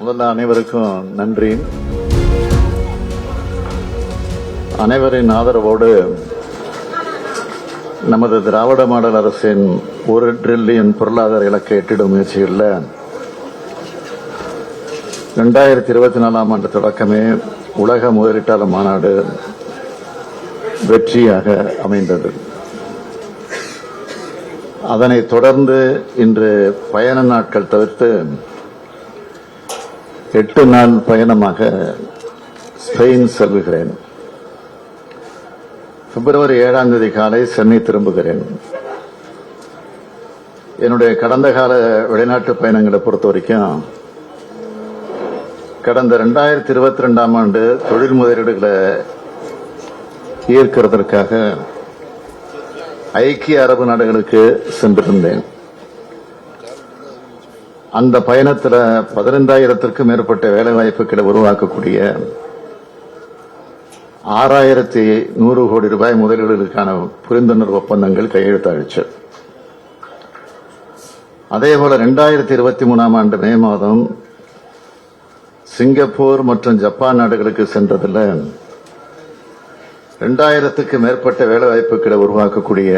முதல்ல அனைவருக்கும் நன்றி. அனைவரின் ஆதரவோடு நமது திராவிட மாடல் அரசின் 1 டிரில்லியன் பொருளாதார இலக்கை எட்டிடும் முயற்சிகளில் 2024ஆம் ஆண்டு தொடக்கமே உலக முதலீட்டாளர் மாநாடு வெற்றியாக அமைந்தது. அதனைத் தொடர்ந்து இன்று பயண நாட்கள் தவிர்த்து 8 நாள் பயணமாக ஸ்பெயின் செல்கிறேன். பிப்ரவரி 7ஆம் தேதி காலை சென்னை திரும்புகிறேன். என்னுடைய கடந்த கால வெளிநாட்டு பயணங்களை பொறுத்த வரைக்கும் கடந்த 2022ஆம் ஆண்டு தொழில் முதலீடுகளை ஈர்க்கிறதற்காக ஐக்கிய அரபு நாடுகளுக்கு சென்றிருந்தேன். அந்த பயணத்தில் 15,000க்கும் மேற்பட்ட வேலைவாய்ப்புகளை உருவாக்கக்கூடிய 6,100 கோடி ரூபாய் முதலீடுகளுக்கான புரிந்துணர்வு ஒப்பந்தங்கள் கையெழுத்தாயிடுச்சு. அதேபோல 2023ஆம் ஆண்டு மே மாதம் சிங்கப்பூர் மற்றும் ஜப்பான் நாடுகளுக்கு சென்றதில் 2,000க்கும் மேற்பட்ட வேலைவாய்ப்புகளை உருவாக்கக்கூடிய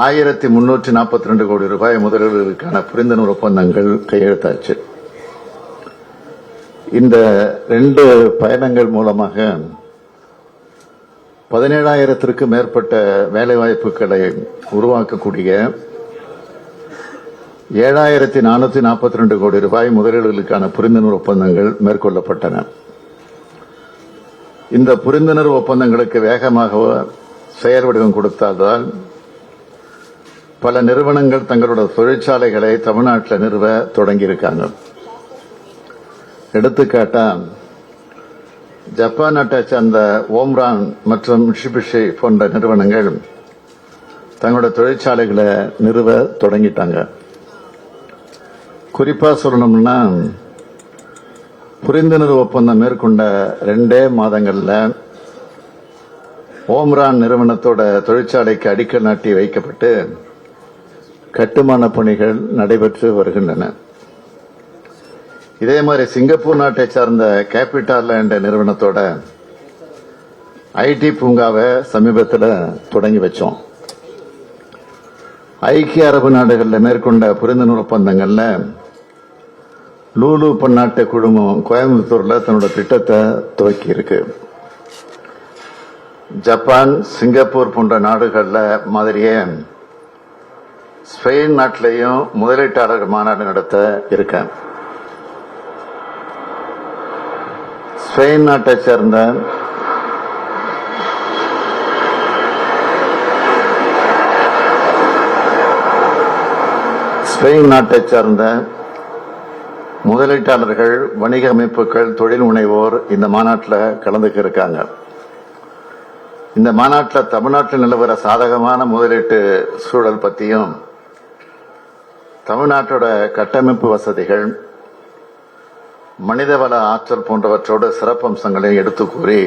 1,342 கோடி ரூபாய் முதலீடுகளுக்கான புரிந்துணர்வு ஒப்பந்தங்கள் கையெழுத்தாச்சு. இந்த 2 பயணங்கள் மூலமாக 17,000க்கும் மேற்பட்ட வேலைவாய்ப்புகளை உருவாக்கக்கூடிய 7,442 கோடி ரூபாய் முதலீடுகளுக்கான புரிந்துணர்வு ஒப்பந்தங்கள் மேற்கொள்ளப்பட்டன. இந்த புரிந்துணர்வு ஒப்பந்தங்களுக்கு வேகமாக செயல் வடிவம் கொடுத்ததால் பல நிறுவனங்கள் தங்களோட தொழிற்சாலைகளை தமிழ்நாட்டில் நிறுவ தொடங்கியிருக்காங்க. எடுத்துக்காட்டா ஜப்பான் நாட்டை சேர்ந்த ஓம்ரான் மற்றும் மிட்சுபிஷி போன்ற நிறுவனங்கள் தங்களோட தொழிற்சாலைகளை நிறுவ தொடங்கிட்டாங்க. குறிப்பா சொல்லணும்னா புரிந்துணர்வு ஒப்பந்தம் மேற்கொண்ட 2 மாதங்கள்ல ஓம்ரான் நிறுவனத்தோட தொழிற்சாலைக்கு அடிக்கல் நாட்டி வைக்கப்பட்டு கட்டுமான பணிகள் நடைபெற்று வருகின்றன. இதே மாதிரி சிங்கப்பூர் நாட்டை சார்ந்த கேபிட்டல் என்ற நிறுவனத்தோட ஐடி பூங்காவை சமீபத்தில் தொடங்கி வச்சோம். ஐக்கிய அரபு நாடுகளில் மேற்கொண்ட புரிந்துணர்வு ஒப்பந்தங்கள்ல லூலு பன்னாட்டு குழுமம் கோயம்புத்தூர்ல தன்னோட திட்டத்தை துவக்கி இருக்கு. ஜப்பான், சிங்கப்பூர் போன்ற நாடுகள்ல மாதிரியே ஸ்பெயின் நாட்டிலையும் முதலீட்டாளர் மாநாடு நடத்த இருக்க. ஸ்பெயின் நாட்டை சேர்ந்த முதலீட்டாளர்கள், வணிக அமைப்புகள், தொழில் முனைவோர் இந்த மாநாட்டில் கலந்துக்க இருக்காங்க. இந்த மாநாட்டில் தமிழ்நாட்டில் நிலவர சாதகமான முதலீட்டு சூழல் பற்றியும், தமிழ்நாட்டோட கட்டமைப்பு வசதிகள், மனிதவள ஆற்றல் போன்றவற்றோடு சிறப்பம்சங்களை எடுத்து கூறி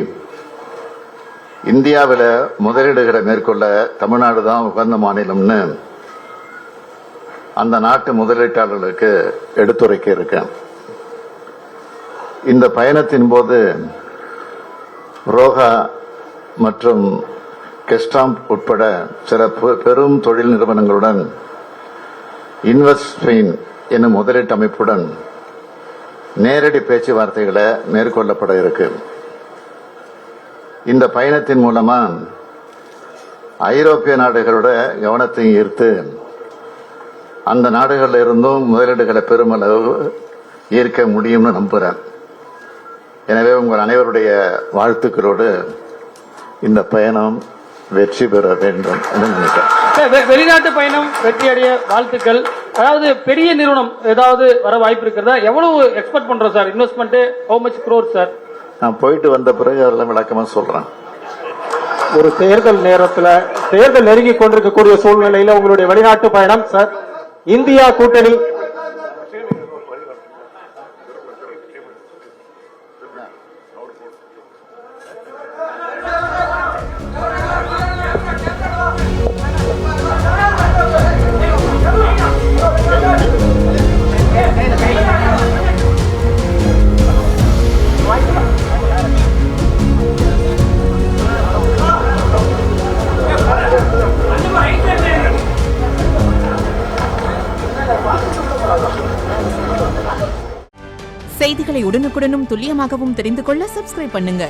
இந்தியாவில் முதலீடுகளை மேற்கொள்ள தமிழ்நாடு தான் உகந்த மாநிலம்னு அந்த நாட்டு முதலீட்டாளர்களுக்கு எடுத்துரைக்க இருக்கேன். இந்த பயணத்தின் போது ரோஹா மற்றும் கெஸ்டாம்ப் உட்பட சில பெரும் தொழில் நிறுவனங்களுடன் இன்வெஸ்ட் ஸ்பெயின் என்னும் முதலீட்டு அமைப்புடன் நேரடி பேச்சுவார்த்தைகளை மேற்கொள்ளப்பட இருக்கு. இந்த பயணத்தின் மூலமா ஐரோப்பிய நாடுகளோட கவனத்தை ஈர்த்து அந்த நாடுகளில் இருந்தும் முதலீடுகளை பெருமளவு ஈர்க்க முடியும்னு நம்புறேன். எனவே உங்கள் அனைவருடைய வாழ்த்துக்களோடு இந்த பயணம் வெற்றி பெற வேண்டும் என்று நினைக்கிறேன். வெளிநாட்டு பயணம் வெற்றி அடைய வாழ்த்துக்கள். அதாவது பெரிய நிறுவனம் ஏதாவது வர வாய்ப்பு இருக்கிறதா? எவ்வளவு எக்ஸ்பெக்ட் பண்றோம் sir? Investment how much crore sir? நான் போயிட்டு வந்த பிறகு அதெல்லாம் விளக்கமா சொல்றேன். ஒரு தேர்தல் நேரத்தில் தேர்தல் நெருங்கி கொண்டிருக்கக்கூடிய சூழ்நிலையில உங்களுடைய வெளிநாட்டு பயணம் சார், இந்தியா கூட்டணி செய்திகளை உடனுக்குடனும் துல்லியமாகவும் தெரிந்து கொள்ள சப்ஸ்கிரைப் பண்ணுங்க.